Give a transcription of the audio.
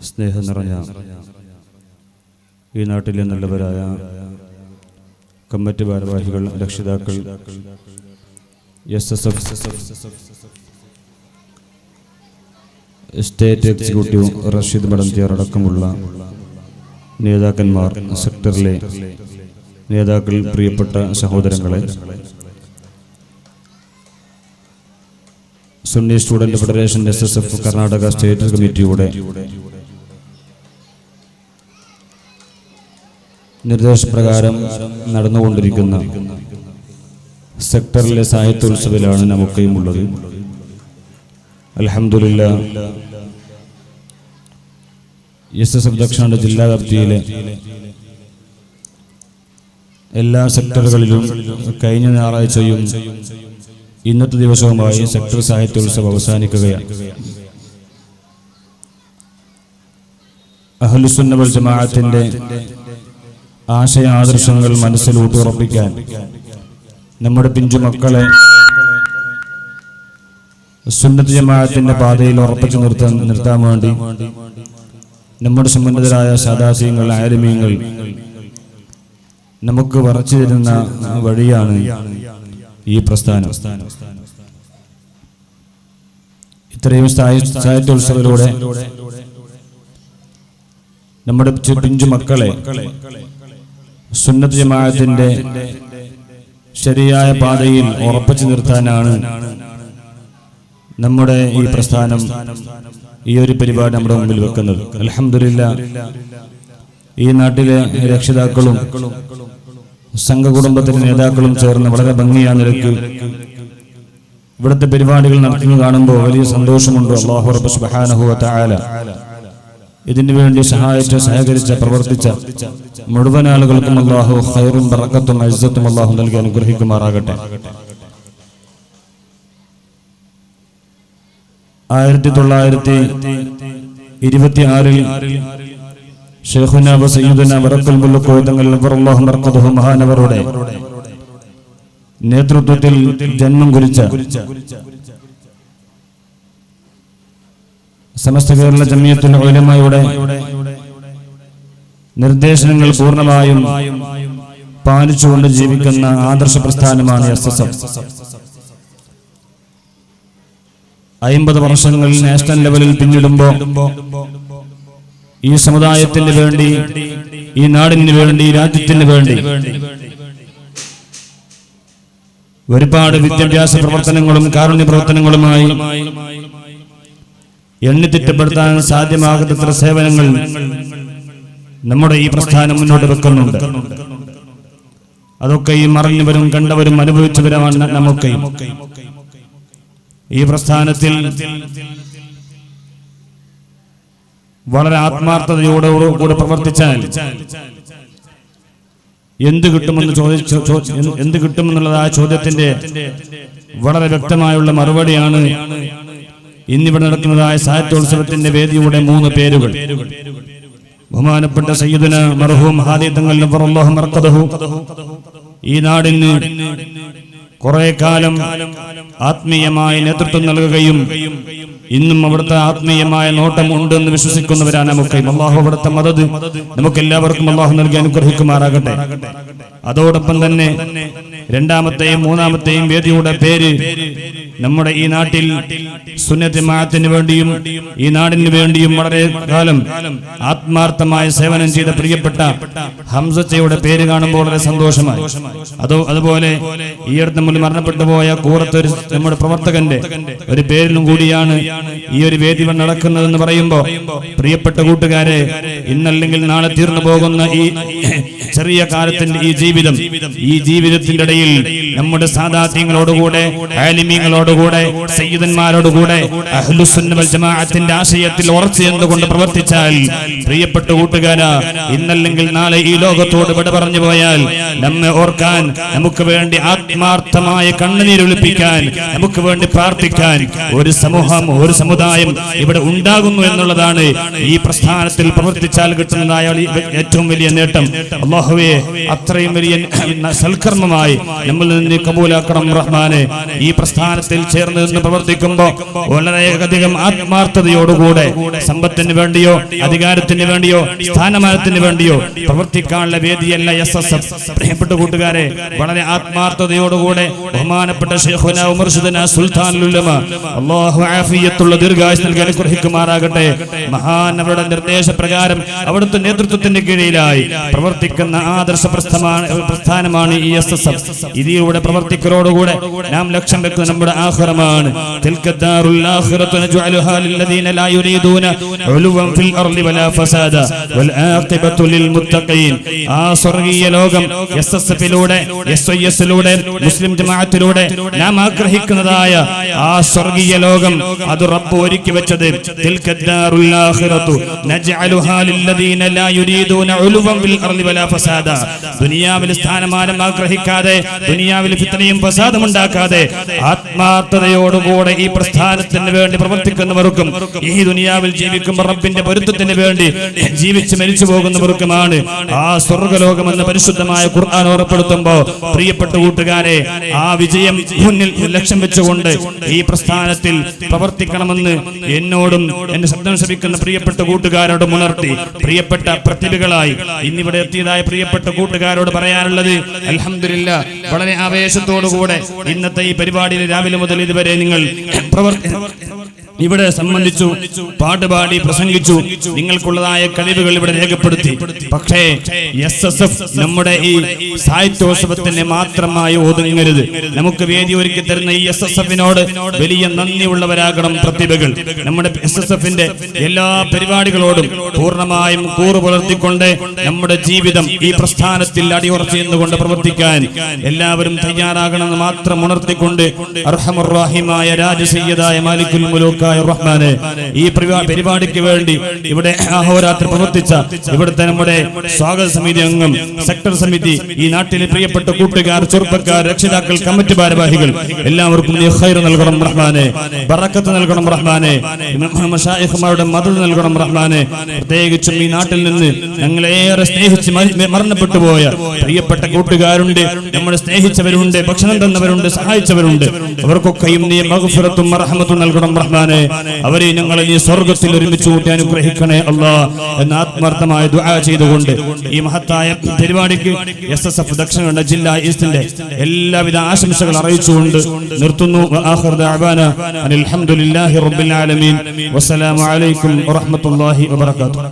സ്നേഹം നിറഞ്ഞ ഈ നാട്ടിലെ നല്ലവരായ കമ്മിറ്റി ഭാരവാഹികൾ, രക്ഷിതാക്കൾ, SSF സ്റ്റേറ്റ് എക്സിക്യൂട്ടീവ് റഷീദ് മടന്തിയാർ അടക്കമുള്ള നേതാക്കന്മാർ, സെക്ടറിലെ നേതാക്കൾ, പ്രിയപ്പെട്ട സഹോദരങ്ങളെ, Sunni student federation SSF Karnataka state കമ്മിറ്റിയുടെ നിർദ്ദേശപ്രകാരം നടന്നുകൊണ്ടിരിക്കുന്ന സെക്ടറിലെ സാഹിത്യോത്സവിലാണ് നമുക്കും ഉള്ളത്. അൽഹംദുലില്ലാഹ്, SSF ദക്ഷിണ ജില്ലാ വ്യാപ്തിയിലെ എല്ലാ സെക്ടറുകളിലും കഴിഞ്ഞ ഞായറാഴ്ചയും ഇന്നത്തെ ദിവസവുമായി സെക്ടർ സാഹിത്യോത്സവം അവസാനിക്കുകയാണ്. അഹ്ലുസുന്ന വൽ ജമാഅത്തിന്റെ ആശയ ആദർശങ്ങൾ മനസ്സിൽ ഊട്ടുറപ്പിക്കാൻ, നമ്മുടെ പിഞ്ചു മക്കളെ സുന്നത്ത് ജമാഅത്തിന്റെ പാതയിൽ ഉറപ്പിച്ചു നിർത്താൻ വേണ്ടി നമ്മുടെ സമ്പന്നതരായ സാദാത്യങ്ങൾ, ആലിമീങ്ങൾ നമുക്ക് വരച്ചു തരുന്ന വഴിയാണ് ഈ പ്രസ്ഥാനം. ഇത്രയും സാഹിത്യോത്സവത്തിലൂടെ നമ്മുടെ പിഞ്ചു മക്കളെ സുന്നത്ത് ജമാഅത്തിന്റെ ശരിയായ പാതയിൽ ഉറപ്പിച്ചു നിർത്താനാണ് നമ്മുടെ ഈ പ്രസ്ഥാനം, ഈ ഒരു പരിപാടി നമ്മുടെ മുമ്പിൽ വെക്കുന്നത്. അൽഹംദുലില്ലാഹ്, ഈ നാട്ടിലെ രക്ഷിതാക്കളും സംഘകുടുംബത്തിലെ നേതാക്കളും ചേർന്ന് വളരെ ഭംഗിയായ നിലയ്ക്ക് ഇവിടുത്തെ പരിപാടികൾ നടത്തുന്നത് കാണുമ്പോൾ വലിയ സന്തോഷമുണ്ട്. അല്ലാഹു റബ്ബ് സുബ്ഹാനഹു വ തആല ഇതിനു വേണ്ടി സഹകരിച്ച, പ്രവർത്തിച്ച മുഴുവൻ ആളുകൾക്കും അല്ലാഹു ഖൈറും ബറക്കത്തും ഇസ്സത്തും അല്ലാഹു നൽകി അനുഗ്രഹിക്കുമാറാകട്ടെ. 1926 ശൈഖുനാ വ സയ്യിദുനാ വറക്കൽ മുൽക്ക് തങ്ങൾ നബറല്ലാഹു മർഖദഹു മഹാനവറുടെ നേതൃത്വത്തിൽ ജന്മം കുറിച്ച സമസ്ത കേരള ജമിയത്തുൽ ഉലമയുടെ നിർദ്ദേശങ്ങൾ പൂർണ്ണമായും പാലിച്ചുകൊണ്ട് ജീവിക്കുന്ന ആദർശ പ്രസ്ഥാനമാണ് SSF. 50 വർഷങ്ങൾ നാഷണൽ ലെവലിൽ പിന്നിടുമ്പോൾ ഈ സമുദായത്തിന് വേണ്ടി, ഈ നാടിന് വേണ്ടി, രാജ്യത്തിന് വേണ്ടി ഒരുപാട് വിദ്യാഭ്യാസ പ്രവർത്തനങ്ങളും കാരുണ്യ പ്രവർത്തനങ്ങളുമായി എണ്ണിത്തിട്ടപ്പെടുത്താൻ സാധ്യമാകാത്തത്ര സേവനങ്ങൾ നമ്മുടെ ഈ പ്രസ്ഥാനം മുന്നോട്ട് വെക്കുന്നുണ്ട്. അതൊക്കെ ഈ മറിഞ്ഞവരും കണ്ടവരും അനുഭവിച്ചവരുമാണ് നമുക്ക്. ഈ പ്രസ്ഥാനത്തിൽ വളരെ ആത്മാർത്ഥതയോടുകൂടി പ്രവർത്തിച്ചാൽ എന്ത് കിട്ടുമെന്നുള്ള ആ ചോദ്യത്തിന്റെ വളരെ വ്യക്തമായുള്ള മറുപടിയാണ് ഇന്നിവിടെ നടക്കുന്നതായ സാഹിത്യോത്സവത്തിന്റെ വേദിയുടെ 3 പേരുകൾ. ബഹുമാനപ്പെട്ട സയ്യിദുനാ മർഹൂം ഹാദി തങ്ങൾ നബറല്ലാഹു മർഖദഹു ഈ നാടിന് കുറെ കാലം ആത്മീയമായ നേതൃത്വം നൽകുകയും ഇന്നും അവിടുത്തെ ആത്മീയമായ നോട്ടം ഉണ്ടെന്ന് വിശ്വസിക്കുന്നവരാണ് നമുക്ക്. അല്ലാഹു അവിടുത്തെ മദദ് നമുക്ക് എല്ലാവർക്കും അല്ലാഹു നൽകി അനുഗ്രഹിക്കുമാറാകട്ടെ. അതോടൊപ്പം തന്നെ രണ്ടാമത്തെയും മൂന്നാമത്തെയും വേദിയുടെ പേര് നമ്മുടെ ഈ നാട്ടിൽ സുന്നത്ത് ജമാഅത്തിന് വേണ്ടിയും ഈ നാടിന് വേണ്ടിയും വളരെ കാലം ആത്മാർത്ഥമായ സേവനം ചെയ്ത പ്രിയപ്പെട്ട ഹംസച്ചയുടെ പേര് കാണുമ്പോൾ വളരെ സന്തോഷമായി. അതുപോലെ ഈ അടുത്ത് മുന്നിൽ മരണപ്പെട്ടു പോയ കൂറത്തൊരു നമ്മുടെ പ്രവർത്തകന്റെ ഒരു പേരിലും കൂടിയാണ് ഈ ഒരു വേദി നടക്കുന്നതെന്ന് പറയുമ്പോൾ, പ്രിയപ്പെട്ട കൂട്ടുകാരെ, ഇന്നല്ലെങ്കിൽ നാളെ തീർന്നു പോകുന്ന ഈ ചെറിയ കാലത്തിന്റെ ഈ ജീവിതത്തിന്റെ ഇടയിൽ നമ്മുടെ സാദാത്യങ്ങളോടുകൂടെ, ആലിമീങ്ങളോടുകൂടെ, സയ്യിദന്മാരോടുകൂടെ അഹ്ലുസുന്ന വൽ ജമാഅത്തിന്റെ ആശയത്തിൽ ഉറച്ചു നിന്നുകൊണ്ട് പ്രവർത്തിച്ചാൽ, പ്രിയപ്പെട്ട കൂട്ടുകാരാ, ഇന്നല്ലെങ്കിൽ നാളെ ഈ ലോകത്തോട് വിട പറഞ്ഞു പോയാൽ നമ്മെ ഓർക്കാൻ, നമുക്ക് വേണ്ടി ആത്മാർത്ഥമായ കണ്ണുനീരൊലിപ്പിക്കാൻ, നമുക്ക് വേണ്ടി പ്രാർത്ഥിക്കാൻ ഒരു സമൂഹം, ഒരു സമുദായം ഇവിടെ ഉണ്ടാകുന്നു എന്നുള്ളതാണ് ഈ പ്രസ്ഥാനത്തിൽ പ്രവർത്തിച്ചാൽ കിട്ടുന്നതായ ഏറ്റവും വലിയ നേട്ടം. അല്ലാഹുവേ, അത്രയും വലിയ സൽക്കർമ്മമായി നമ്മിൽ നിന്ന് കബൂലാക്കണം റഹ്മാനെ. ഈ പ്രസ്ഥാനത്തെ പ്രസ്ഥാനത്തിൽ ചേർന്ന് നിന്ന് പ്രവർത്തിക്കുമ്പോൾ വളരെയധികം ആത്മാർത്ഥതയോടുകൂടെ സമ്പത്തിന് വേണ്ടിയോ അധികാരത്തിന് വേണ്ടിയോ സ്ഥാനമാനത്തിന് വേണ്ടിയോ പ്രവർത്തിക്കാനുള്ള വേദിയല്ല SSF. പ്രിയപ്പെട്ട കൂട്ടുകാരെ, വളരെ ആത്മാർത്ഥതയോടുകൂടെ ബഹുമാനപ്പെട്ട ശൈഖുനാ മുർശിദുനാ സുൽത്താനുൽ ഉലമ അല്ലാഹു ആഫിയത്തുള്ള ദീർഘായുസ്സ് നൽകി അനുഗ്രഹിക്കുമാറാകട്ടെ. മഹാനവരുടെ നിർദ്ദേശപ്രകാരം അവിടുത്തെ നേതൃത്വത്തിന്റെ കീഴിലായി പ്രവർത്തിക്കുന്ന ആദർശ പ്രസ്ഥാനമാണ് ഈ SSF. ഇതിലൂടെ പ്രവർത്തിക്കലോടുകൂടെ നാം ലക്ഷ്യം വെക്കുന്ന നമ്മുടെ ആഖിറമാണ്. തിൽക്കദ്ദാറുൽ ആഖിറതു നജ്അലുഹാ ലില്ലദീന ലാ യുരീദൂന ഉലുവൻ ഫിൽ അർളി വലാ ഫസാദ വൽ ആഖിബതു ലിൽ മുത്തഖീൻ. ആ സ്വർഗ്ഗീയ ലോകം SSF-ലൂടെ SYS-ലൂടെ മുസ്ലിം ജമാഅത്തിലൂടെ നാം ആഗ്രഹിക്കുന്നതായ ആ സ്വർഗ്ഗീയ ലോകം അത് റബ്ബ് ഒരുക്കി വെച്ചത്. തിൽക്കദ്ദാറുൽ ആഖിറതു നജ്അലുഹാ ലില്ലദീന ലാ യുരീദൂന ഉലുവൻ ഫിൽ അർളി വലാ ഫസാദ. ദുനിയാവിൽ സ്ഥാനമാനം ആഗ്രഹിക്കാതെ, ദുനിയാവിൽ ഫിത്നയും ഫസാദും ഉണ്ടാക്കാതെ ആത്മാർത്ഥതയോടുകൂടെ ഈ പ്രസ്ഥാനത്തിന് വേണ്ടി പ്രവർത്തിക്കുന്നവർക്കും ഈ ദുനിയാവിൽ ജീവിക്കുമ്പോൾ റബ്ബിന്റെ പൊരുത്തത്തിന് വേണ്ടി ജീവിച്ച് മരിച്ചു പോകുന്നവർക്കുമാണ് ആ സ്വർഗ്ഗലോകമെന്ന് പരിശുദ്ധമായ ഖുർആൻ ഓർമ്മപ്പെടുത്തുമ്പോൾ പ്രിയപ്പെട്ട കൂട്ടുകാരെ, ആ വിജയം മുന്നിൽ ലക്ഷ്യം വെച്ചുകൊണ്ട് ഈ പ്രസ്ഥാനത്തിൽ പ്രവർത്തിക്കണമെന്ന് എന്നോടും എന്റെ ശബ്ദം ശ്രവിക്കുന്ന പ്രിയപ്പെട്ട കൂട്ടുകാരോടും ഉണർത്തി പ്രിയപ്പെട്ട പ്രതിഭകളായി ഇന്നിവിടെ എത്തിയതായ പ്രിയപ്പെട്ട കൂട്ടുകാരോട് പറയാനുള്ളത്, അൽഹംദുലില്ലാ, വളരെ ആവേശത്തോടുകൂടെ ഇന്നത്തെ ഈ പരിപാടിയിൽ രാവിലെ മുതൽ ഇതുവരെ നിങ്ങൾ ഇവിടെ സംബന്ധിച്ചു, പാട്ടുപാടി പ്രസംഗിച്ചു, നിങ്ങൾക്കുള്ളതായ കഴിവുകൾ ഇവിടെ രേഖപ്പെടുത്തി. പക്ഷേ SSF നമ്മുടെ ഈ സാഹിത്യോത്സവത്തിന് മാത്രമായി ഒതുങ്ങരുത്. നമുക്ക് വേദി ഒരുക്കി തരുന്ന ഈ SSF-നോട് വലിയ നന്ദിയുള്ളവരാകണം പ്രതിഭകൾ. നമ്മുടെ SSF-ന്റെ എല്ലാ പരിപാടികളോടും പൂർണ്ണമായും കൂറു പുലർത്തിക്കൊണ്ട് നമ്മുടെ ജീവിതം ഈ പ്രസ്ഥാനത്തിൽ അടിയുറച്ചുകൊണ്ട് പ്രവർത്തിക്കാൻ എല്ലാവരും തയ്യാറാകണമെന്ന് മാത്രം ഉണർത്തിക്കൊണ്ട് അർഹമുർ റഹീമായ രാജസയ്യിദായ മാലിക്കുൽ മുലൂക്ക് റഹ്മാനെ, ഈ പരിപാടിക്ക് വേണ്ടി ഇവിടെ അഹോരാത്രി പ്രവർത്തിച്ച ഇവിടുത്തെ നമ്മുടെ സ്വാഗത സമിതി അംഗം, സെക്ടർ സമിതി, ഈ നാട്ടിലെ പ്രിയപ്പെട്ട കൂട്ടുകാർ, ചെറുപ്പക്കാർ, രക്ഷിതാക്കൾ, കമ്മിറ്റി ഭാരവാഹികൾ എല്ലാവർക്കും നീ ഖൈർ നൽകണം റഹ്മാനെ, ബറക്കത്ത് നൽകണം റഹ്മാനെ, മശായിഖുമാരുടെ മദദ് നൽകണം റഹ്മാനെ. പ്രത്യേകിച്ചും ഈ നാട്ടിൽ നിന്ന് ഞങ്ങളേറെ സ്നേഹിച്ച് മരണപ്പെട്ടു പോയ പ്രിയപ്പെട്ട കൂട്ടുകാരുണ്ട്, നമ്മളെ സ്നേഹിച്ചവരുണ്ട്, ഭക്ഷണം തന്നവരുണ്ട്, സഹായിച്ചവരുണ്ട്. അവർക്കൊക്കെയും നീ മഗ്ഫിറത്തും റഹ്മത്തും നൽകണം റഹ്മാനെ. അവരെ ഞങ്ങളെ നീ സ്വർഗ്ഗത്തിൽ ഒരുമിച്ച് കൂട്ടി അനുഗ്രഹിക്കണേ അല്ലാഹ് എന്ന ആത്മാർത്ഥമായ ദുആ ചെയ്തുകൊണ്ട് ഈ മഹത്തായ പരിപാടിക്ക് SSF ദക്ഷിണ ജില്ലാ ഈസ്റ്റിന്റെ എല്ലാവിധ ആശംസകൾ അറിയിച്ചുകൊണ്ട് നിർത്തുന്നു. ആഖിർ ദഅവാന അൽഹംദുലില്ലാഹി റബ്ബിൽ ആലമീൻ. വസ്സലാമു അലൈക്കും വറഹ്മത്തുള്ളാഹി വബറകാതുഹു.